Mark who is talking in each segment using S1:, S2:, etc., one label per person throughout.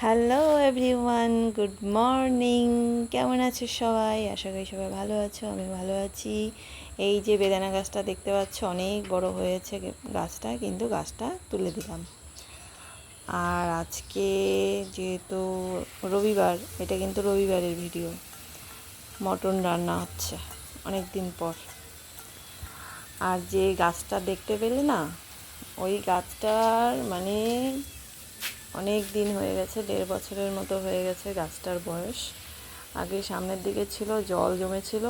S1: Hello everyone, good morning. কেমন আছো সবাই? আশা করি সবাই ভালো আছো, আমি ভালো আছি। এই যে বেদানা গাছটা দেখতে পাচ্ছ, অনেক বড় হয়েছে গাছটা, কিন্তু গাছটা তুলে দিলাম। আর আজকে যেহেতু রবিবার, এটা কিন্তু রবিবারের ভিডিও। মটন রান্না হচ্ছে অনেক দিন পর। আর যে গাছটা দেখতে পেলে না, ওই গাছটার মানে অনেক দিন হয়ে গেছে, 1.5 বছরের মতো হয়ে গেছে গাছটার বয়স। আগে সামনের দিকে ছিল, জল জমেছিল,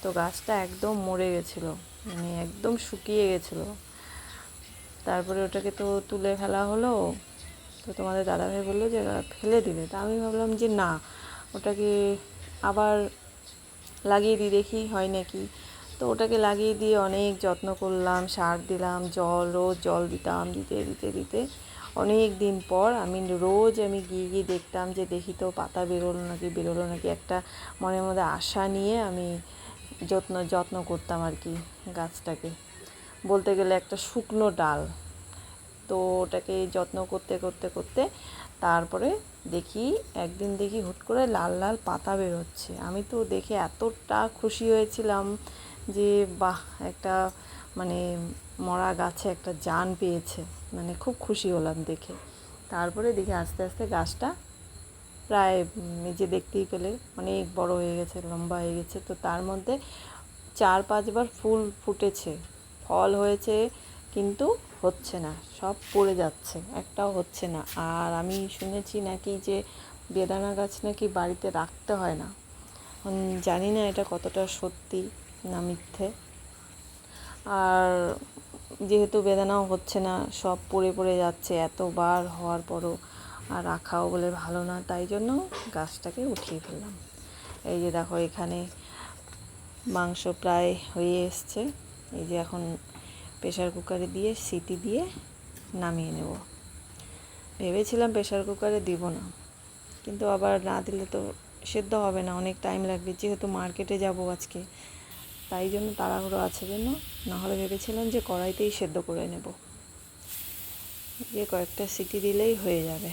S1: তো গাছটা একদম মরে গেছিলো, মানে একদম শুকিয়ে গেছিলো। তারপরে ওটাকে তো তুলে ফেলা হলো। তো তোমাদের দাদাভাই বললো যে ফেলে দিবে, তা আমি ভাবলাম যে না, ওটাকে আবার লাগিয়ে দিই, দেখি হয় নাকি। তো ওটাকে লাগিয়ে দিয়ে অনেক যত্ন করলাম, সার দিলাম, রোজ জল দিতাম, দিতে দিতে দিতে অনেক দিন পর আমি গিয়ে গিয়ে দেখতাম যে দেখি তো পাতা বেরোলো নাকি একটা মনের মধ্যে আশা নিয়ে আমি যত্ন করতাম আর কি গাছটাকে। বলতে গেলে একটা শুকনো ডাল। তো ওটাকে যত্ন করতে করতে করতে তারপরে একদিন দেখি হুট করে লাল লাল পাতা বেরোচ্ছে। আমি তো দেখে এতটা খুশি হয়েছিলাম যে বাহ, একটা মানে মরা গাছে একটা জান পেয়েছে, মানে খুব খুশি হলাম দেখে। তারপরে দেখি আস্তে আস্তে গাছটা প্রায় নিজে দেখতেই পেলে অনেক বড় হয়ে গেছে, লম্বা হয়ে গেছে। তো তার মধ্যে 4-5 বার ফুল ফুটেছে, ফল হয়েছে, কিন্তু হচ্ছে না, সব পড়ে যাচ্ছে, একটাও হচ্ছে না। আর আমি শুনেছি নাকি যে বেদানা গাছ নাকি বাড়িতে রাখতে হয় না। জানি না এটা কতটা সত্যি না মিথ্যে। আর যেহেতু বেদানাও হচ্ছে না, সব পড়ে পড়ে যাচ্ছে, এতবার হওয়ার পরও, আর রাখাও বলে ভালো না, তাই জন্য গাছটাকে উঠিয়ে ফেললাম। এই যে দেখো, এখানে মাংস প্রায় হয়ে এসছে। এই যে এখন প্রেশার কুকারে দিয়ে সিটি দিয়ে নামিয়ে নেব। ভেবেছিলাম প্রেশার কুকারে দিব না, কিন্তু আবার না দিলে তো সেদ্ধ হবে না, অনেক টাইম লাগবে, যেহেতু মার্কেটে যাব আজকে, তাই জন্য তাড়াহুড়ো আছে জন্য। নাহলে ভেবেছিলাম যে কড়াইতেই সেদ্ধ করে নেব, যে কয়েকটা সিটি দিলেই হয়ে যাবে।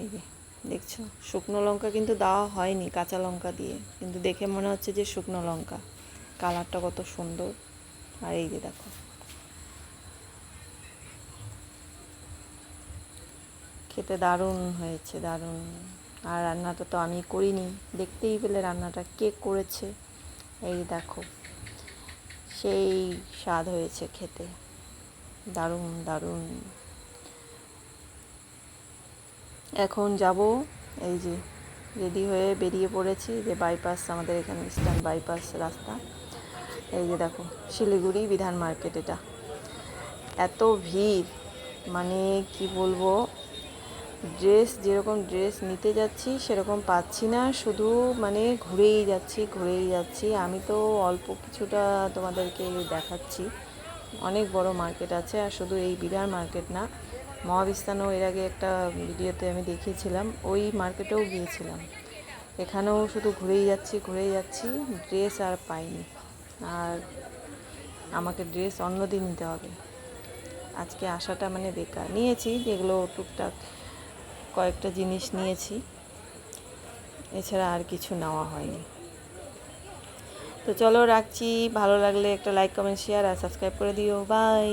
S1: এই যে দেখছো, শুকনো লঙ্কা কিন্তু দেওয়া হয়নি, কাঁচা লঙ্কা দিয়ে, কিন্তু দেখে মনে হচ্ছে যে শুকনো লঙ্কা। কালারটা কত সুন্দর। আর এই যে দেখো, খেতে দারুণ হয়েছে, দারুণ। আর রান্নাটা তো আমি করিনি, দেখতেই পেলে রান্নাটা কে করেছে। এই দেখো, সেই স্বাদ হয়েছে খেতে, দারুণ দারুণ। এখন যাব, এই যে রেডি হয়ে বেরিয়ে পড়েছি, যে বাইপাস, আমাদের এখানে ইস্টার্ন বাইপাস রাস্তা। এই যে দেখো, শিলিগুড়ি বিধান মার্কেট। এটা এত ভিড়, মানে কি বলবো, যেরকম ড্রেস নিতে যাচ্ছি সেরকম পাচ্ছি না, শুধু মানে ঘুরেই যাচ্ছি। আমি তো অল্প কিছুটা তোমাদেরকে দেখাচ্ছি। অনেক বড় মার্কেট আছে, আর শুধু এই বিধান মার্কেট না, মহাবিস্তানও এর আগে একটা ভিডিওতে আমি দেখিয়েছিলাম, ওই মার্কেটেও গিয়েছিলাম। এখানেও শুধু ঘুরেই যাচ্ছি, ড্রেস আর পাইনি। আর আমাকে ড্রেস অন্যদিন নিতে হবে, আজকে আসাটা মানে বেকার। নিয়েছি যেগুলো টুকটাক কয়েকটা জিনিস নিয়েছি, এছাড়া আর কিছু নেওয়া হয়নি। তো চলো রাখছি, ভালো লাগলে একটা লাইক, কমেন্ট, শেয়ার আর সাবস্ক্রাইব করে দিও। বাই।